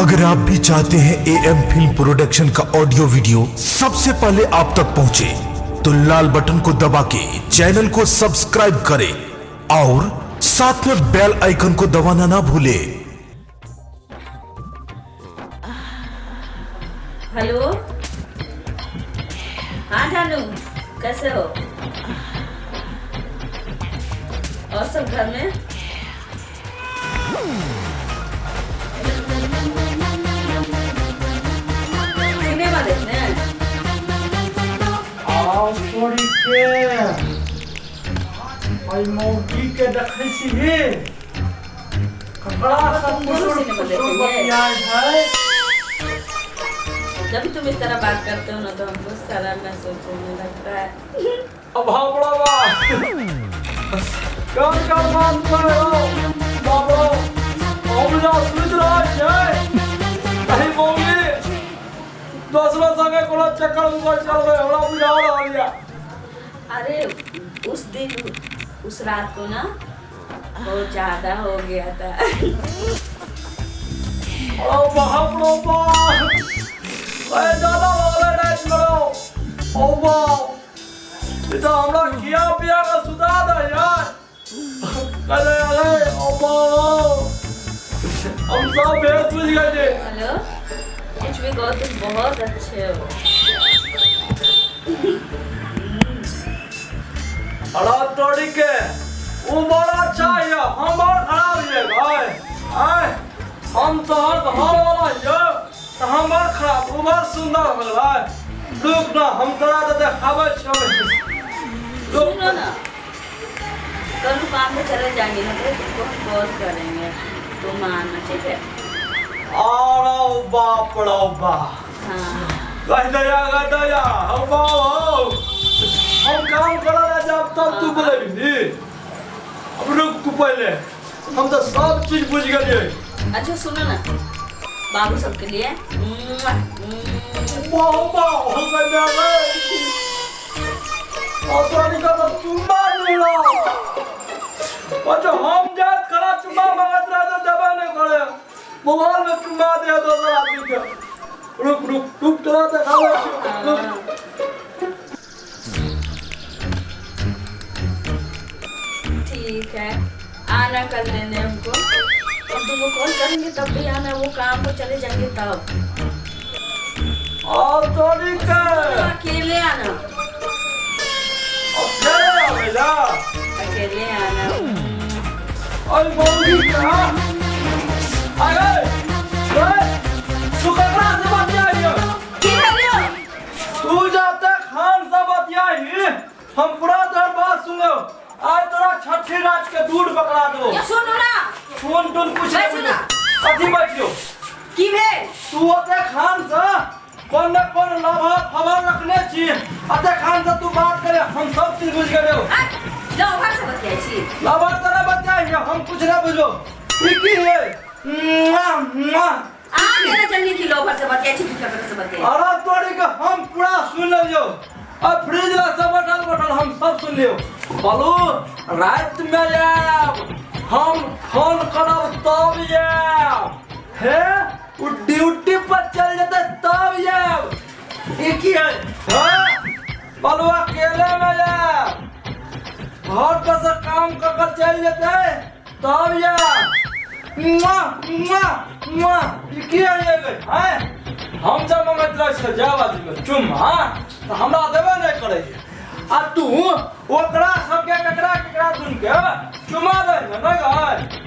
अगर आप भी चाहते हैं एएम फिल्म प्रोडक्शन का ऑडियो वीडियो सबसे पहले आप तक पहुंचे तो लाल बटन को दबा के चैनल को सब्सक्राइब करें और साथ में बेल आइकन को दबाना ना भूले। हेलो, हाँ जानू, कैसे हो? और सब घर में? सिनेमा देखने? थोड़ी के भाई मौकी के देखै छी हे कपड़ा सब सिनेमा देखेंगे? है। जब तुम इस तरह बात करते हो ना तो हमको सारा महसूस होने लगता है। अब बड़ा कौन मान रहे हो बाबा? ओमला सुध रहा है कहीं मौगी दूसरा संगे कोला चक्कर ऊपर चल रहे हमरा बुझा रहा है। अरे उस दिन उस रात को ना बहुत ज्यादा हो गया था। ओ बाबा अरे दादा वाले डांस करो। ओ वाह इधर हमरा किया पिया का सुधा दे यार। अरे अरे ओ वाह हम सब भेद बुझ गए। हेलो, एचबी गौतम बहुत अच्छे हो। अड़ा तोड़ी के वो बड़ा अच्छा है हम और खराब है भाई। आए हम तो हर घर वाला है तो हम और खराब वो बहुत सुंदर हो गया। रुक ना हम तोरा तो देखावे छबे। सुनो ना, कल दुकान पे चले जाएंगे ना तो तुमको हम कॉल करेंगे, तुम आना, ठीक है? आओ बाप रो बाप हाँ कह दया हम बाओ हम काम करा जब तब तू बोलेगी। अब रुक तू पहले हम तो सब चीज बुझ गए। अच्छा सुनो ना, बाबू सबके लिए बाओ बाओ हम कर दे और तो निका तो चुम्मा लेला। अच्छा हम जात करा चुम्मा मांगत रहा तो दबा नहीं करे मोबाइल में चुम्मा दे दो आदमी के। रुक रुक रुक तोरा देखावे रुक। ठीक है, आना कर लेने हमको, हम तुमको कॉल करेंगे तब भी आना, वो काम को चले जाएंगे तब। और तोड़ी के अकेले आना, अकेले आवेला अकेले आना। और मौगी का अरे तू ककरा से बतियाई? तू जाते खान से बतियाई हम पूरा तोर बात सुनो। आज तोरा छठी रात के दूध पकड़ा दो। ये सुनो ना, फोन टोन कुछ नहीं सुना अथी बैठियो की भे तू ओते खान से कौन न कौन लभा खबर रखने छी। अते खान से तू बात करे हम सब चीज बुझ गए हो। लो घर से बतियाई छी, लभा तेरा बतियाई हम कुछ ना बुझो। ई की है आ तेरे जल्दी की लो घर से बतियाई छी, किस तरह से बतियाई? अरे तोड़ी के हम पूरा सुन लियो। अब फ्रिज ला सब बैठल हम सब सुन लियो। बोलू रात में आब हम फोन करब तब आब हे उ ड्यूटी पर चल जते तब आब। ई की है बोलू अकेले में आब घर पर से काम कर चल जते तब आब। मुआ मुआ मुआ ई की है ये हम जब मंगत रह छ जावाजी में चुम्मा तो हमरा देबे नहीं करे आ तू ओकरा सबके ककरा दुन के चुम्मा दे नहीं गए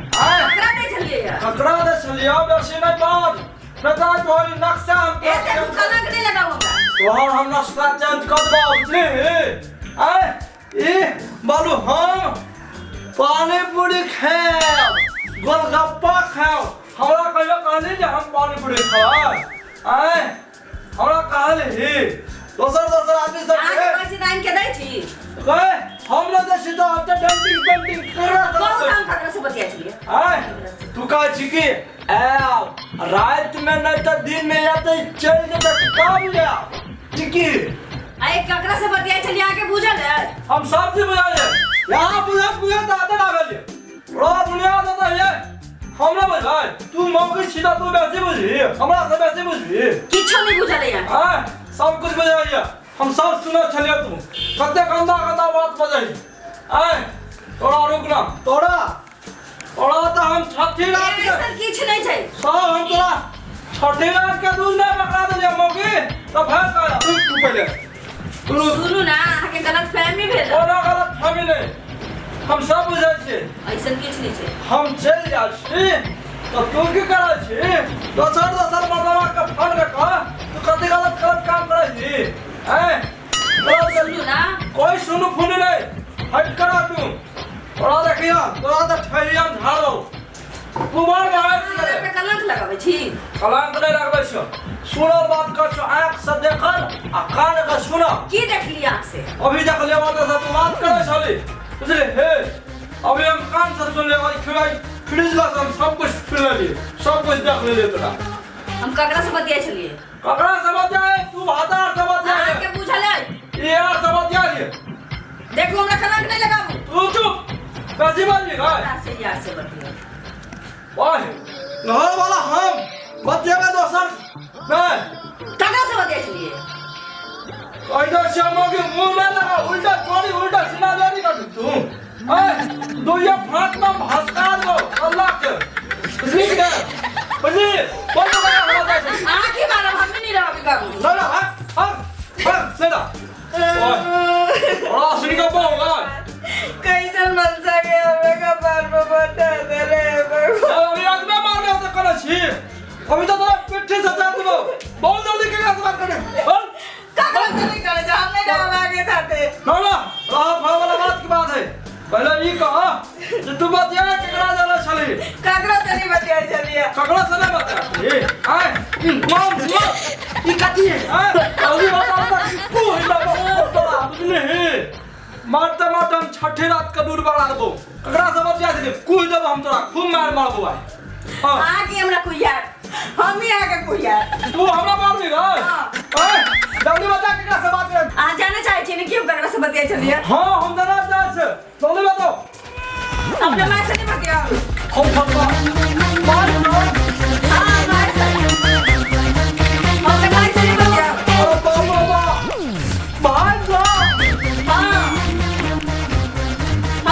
ककरा दे चलिए यार, ककरा दे चलिए बेसी नहीं बात नता तोरी नक्शा हम ऐसे तू कलंक नहीं लगाऊंगा। तोहर हम नक्शा चेंज कर दो बुझली। ए बालू हम पानी पूरी खाएब गोलगप्पा खाएब। हमरा कहियो कहली जे हम पानी पूरी खाएब हमरा कहली दोसर आदमी सब आके पैसे दान के दै छी, कहे हम न दे छी तो हटे पेंटिंग करा बहुत काम ककरा से बतियाई छी। तू कह छी कि ए रात में नहीं तो दिन में आते चल जते काम ले ठीक है। आए ककरा से बतियाई चली आके बुझल है, हम सब चीज बुझा ले यहाँ बुझा दादा ना भेलिए पूरा दुनिया दादा ये हमरा बुझाय तू मौके सीधा तू वैसे बुझी हमरा से वैसे बुझी किछो नहीं बुझल है हां सब कुछ बुझाइया हम सब सुनो छलिए तू कते गंदा गंदा बात बजाई आय तोरा रुक ना तोरा तो हम छठी रात के सर किछ नहीं छै सब हम तोरा छठी रात के दूध नहीं पकड़ा दे मौके तो फिर कर तू पहले सुनू ना आके गलत फहमी भेल कोनो गलत फहमी नहीं हम सब बुझै छी ऐसन किछ नहीं छै हम चल जा छी तो तू की करे छी दोसर मर्दवा के फोन के कह तू कते गलत काम करे छी हैं सुनू ना कोई सुनु फुनु नहीं हट करा तू तोरा देखिया तोरा तो ठैरिया झाड़ो कुमार बाहर हमरा पे कलंक लगाबै छी कलंक नहीं लगबै छ सुनो बात कर छ आंख से देखल आ कान के सुनो की देखली आंख से अभी देख ले बात से तू बात करे छली बुझले हे अभी हम कान से सुन ले और फ्रिज ला हम सब कुछ सुन ले सब कुछ देख ले तोरा हम ककरा से बतियाइ छलिए ककरा से बतियाए तू भातार से बतियाए आके बुझल है ये यार से बतियाए देखो हमरा कलंक नहीं लगाबू तू चुप कैसी बात है ककरा से यार से बतियाइ ओए घर वाला हम बतियाए दोसर नहीं ककरा से बतियाइ छलिए ऐसा श्यामो के मुंह में लगा उल्टा कोड़ी उल्टा सिनादारी कर तू ए दो ये फाट में भसका दो अल्लाह के ठीक है बजी बोल तो क्या होता है आके मारा हम नहीं रहा बिगाड़ू ना ना हां सेदा ओए और सुनी का होगा कैसन मनसा के हमरा का बार में बता दे रे अभी आज मैं मारने होता करा छी अभी तो पीछे से जा दो बहुत जल्दी के बात करने बोल ककरा से नहीं करे जा हमने ना आगे जाते ना ना राह वाला बात की बात है पहले ये कहा कि तू बतिया ककरा जाला छली ककरा से नहीं बतियाइ छलिए ककरा से नहीं बतिया ए आय माम ये कथी है अभी बता तू हिला बहुत बड़ा बुझले मारते मारते हम छठी रात का दूर बढ़ा दो ककरा से बतिया छली कुछ जब हम तोरा खूब मार बुआ हां आगे हमरा कोई यार हम ही आगे कोई यार तू हमरा मार दी रे जल्दी बता ककरा से बात कर आ जाना चाहे छी ने क्यों ककरा से बतियाइ छलिए हां हम जना जा से जल्दी बताओ अपने मां से नहीं बतियाओ हम फंसा मार लो हां मां से अपने मां से नहीं बतियाओ अरे बाबा मार लो हां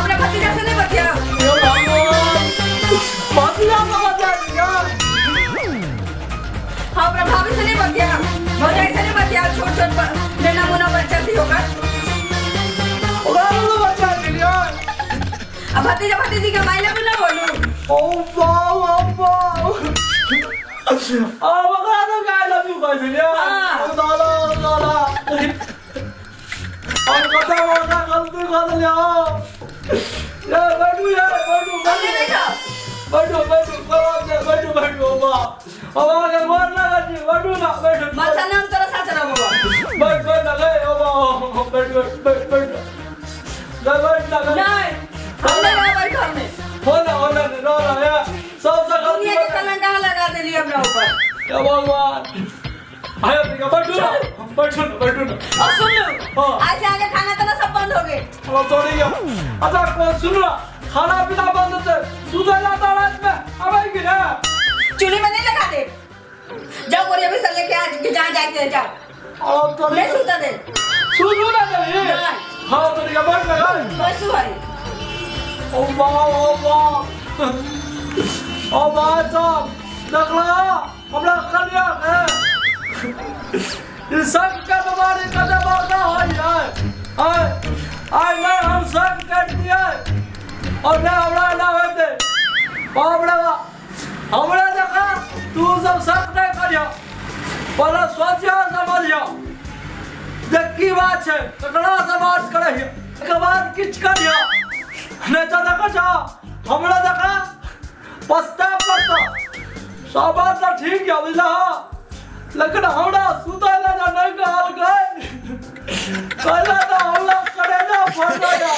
अपने भतीजा से नहीं बतियाओ ये भगवान बतिया तो बतिया यार अपने भाभी से नहीं बतियाओ भौजाई से नहीं बतियाओ छोट नैना मुना बच्चा थी होगा तो बतिया यार अब भतीजी का मायने भी ना बोलूं ओ वाओ अब तो गाय लव यू कर दिया दादा और कता गलती कर लिया यार बैठो हमने देखा बैठो बा अब आगे मर ना लगी बैठो ना बैठो माथा नाम तेरा साथ रहा बाबा बैठ ना गए ओ बैठ ना गए नहीं हमने कहा बैठ हमने होना नो यार सब दुनिया के कलंक कहाँ लगा देली हमरा ऊपर क्या भगवान आयो ठीक है बैठो ना और सुन लो आज से आगे खाना तो सब बंद हो गए अब तो नहीं है अच्छा कौन सुन रहा खाना पीना बंद होता है सुधा जाता रात में अब आएगी ना चूल्हे में नहीं लगा दे जाओ बोरिया भी से लेके आज जहाँ जाते हैं जाओ अब तो नहीं सुता दे सुधो ना चलिए हाँ तो ठीक है बैठ लगा बस भाई ओ वाह ओ भाई साहब देखला हमरा कलिया है ये सब का बीमारी का दबाव है आई मैं हम सब कर दिया और ना हमरा होते हमरा देखा तू सब सब नहीं करियो पहले सोचियो समझियो देख की बात है ककरा से बात करियो के बाद किछ करियो नहीं तो देखा जा हमरा देखा पछता पड़ता सब बात तो ठीक है बुझला लेकिन हमरा सुतला जा नहीं कहल गए कहला तो हमरा करे ना फड़ जा